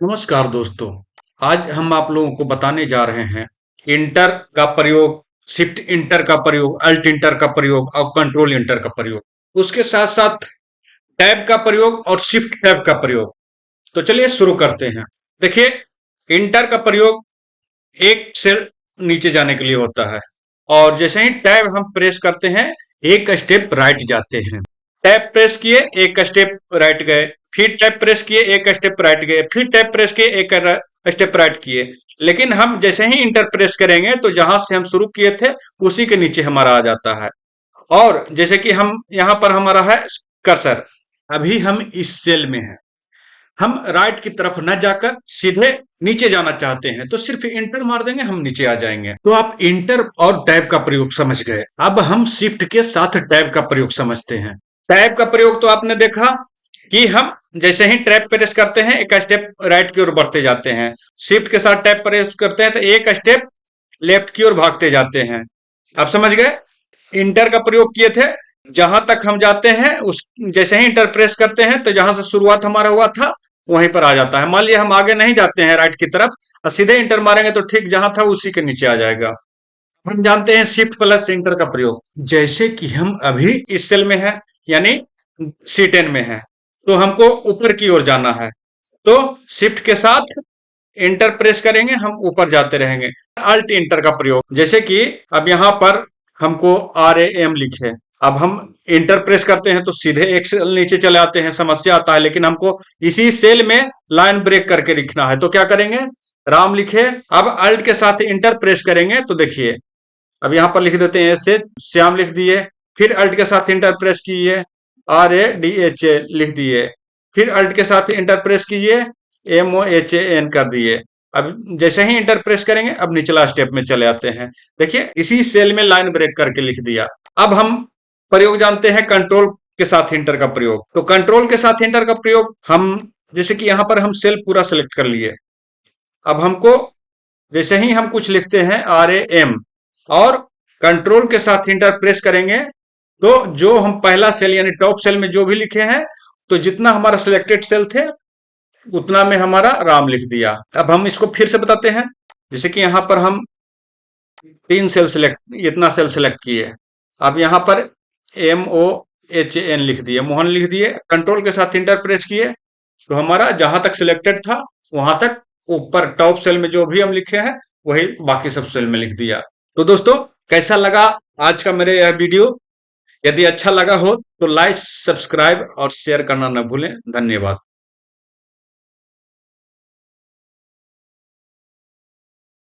नमस्कार दोस्तों। आज हम आप लोगों को बताने जा रहे हैं इंटर का प्रयोग, शिफ्ट इंटर का प्रयोग, अल्ट इंटर का प्रयोग और कंट्रोल इंटर का प्रयोग। उसके साथ साथ टैब का प्रयोग और शिफ्ट टैब का प्रयोग। तो चलिए शुरू करते हैं। देखिए, इंटर का प्रयोग एक सेल नीचे जाने के लिए होता है और जैसे ही टैब हम प्रेस करते हैं एक स्टेप राइट जाते हैं। टैब प्रेस किए एक स्टेप राइट गए, फिर टैब प्रेस किए एक स्टेप राइट गए, फिर टैब प्रेस किए एक स्टेप राइट किए। लेकिन हम जैसे ही इंटर प्रेस करेंगे तो जहां से हम शुरू किए थे उसी के नीचे हमारा आ जाता है। और जैसे कि हम यहाँ पर हमारा है कर्सर, अभी हम इस सेल में हैं। हम राइट की तरफ न जाकर सीधे नीचे जाना चाहते हैं तो सिर्फ इंटर मार देंगे, हम नीचे आ जाएंगे। तो आप इंटर और टैब का प्रयोग समझ गए। अब हम शिफ्ट के साथ टैब का प्रयोग समझते हैं। टैब का प्रयोग तो आपने देखा कि हम जैसे ही टैब प्रेस करते हैं एक स्टेप राइट की ओर बढ़ते जाते हैं। शिफ्ट के साथ टैब प्रेस करते हैं तो एक स्टेप लेफ्ट की ओर भागते जाते हैं। आप समझ गए। इंटर का प्रयोग किए थे, जहां तक हम जाते हैं उस जैसे ही इंटर प्रेस करते हैं तो जहां से शुरुआत हमारा हुआ था वहीं पर आ जाता है। मान लिया हम आगे नहीं जाते हैं राइट की तरफ और सीधे इंटर मारेंगे तो ठीक जहां था उसी के नीचे आ जाएगा। हम जानते हैं शिफ्ट प्लस इंटर का प्रयोग। जैसे कि हम अभी इस सेल में है, यानी C10 में है, तो हमको ऊपर की ओर जाना है तो शिफ्ट के साथ इंटर प्रेस करेंगे, हम ऊपर जाते रहेंगे। अल्ट इंटर का प्रयोग, जैसे कि अब यहाँ पर हमको RAM लिखे, अब हम इंटर प्रेस करते हैं तो सीधे एक सेल नीचे चले आते हैं, समस्या आता है। लेकिन हमको इसी सेल में लाइन ब्रेक करके लिखना है तो क्या करेंगे, राम लिखे। अब अल्ट के साथ इंटर प्रेस करेंगे तो देखिए अब यहाँ पर लिख देते हैं ऐसे, श्याम लिख दिए। फिर अल्ट के साथ इंटर प्रेस कीजिए, RADHA लिख दिए। फिर अल्ट के साथ इंटर प्रेस कीजिए, MOHAN कर दिए। अब जैसे ही इंटर प्रेस करेंगे अब निचला स्टेप में चले आते हैं। देखिए इसी सेल में लाइन ब्रेक करके लिख दिया। अब हम प्रयोग जानते हैं कंट्रोल के साथ इंटर का प्रयोग। तो कंट्रोल के साथ इंटर का प्रयोग, हम जैसे कि यहाँ पर हम सेल पूरा सेलेक्ट कर लिए। अब हमको जैसे ही हम कुछ लिखते हैं RAM और कंट्रोल के साथ इंटर प्रेस करेंगे तो जो हम पहला सेल यानी टॉप सेल में जो भी लिखे हैं तो जितना हमारा सिलेक्टेड सेल थे उतना में हमारा राम लिख दिया। अब हम इसको फिर से बताते हैं। जैसे कि यहाँ पर हम 3 सेल सिलेक्ट, इतना सेल सिलेक्ट किए। अब यहाँ पर MOHAN लिख दिए, मोहन लिख दिए। कंट्रोल के साथ इंटर प्रेस किए तो हमारा जहां तक सिलेक्टेड था वहां तक ऊपर टॉप सेल में जो भी हम लिखे हैं वही बाकी सब सेल में लिख दिया। तो दोस्तों, कैसा लगा आज का मेरे यह वीडियो? यदि अच्छा लगा हो तो लाइक, सब्सक्राइब और शेयर करना न भूलें। धन्यवाद।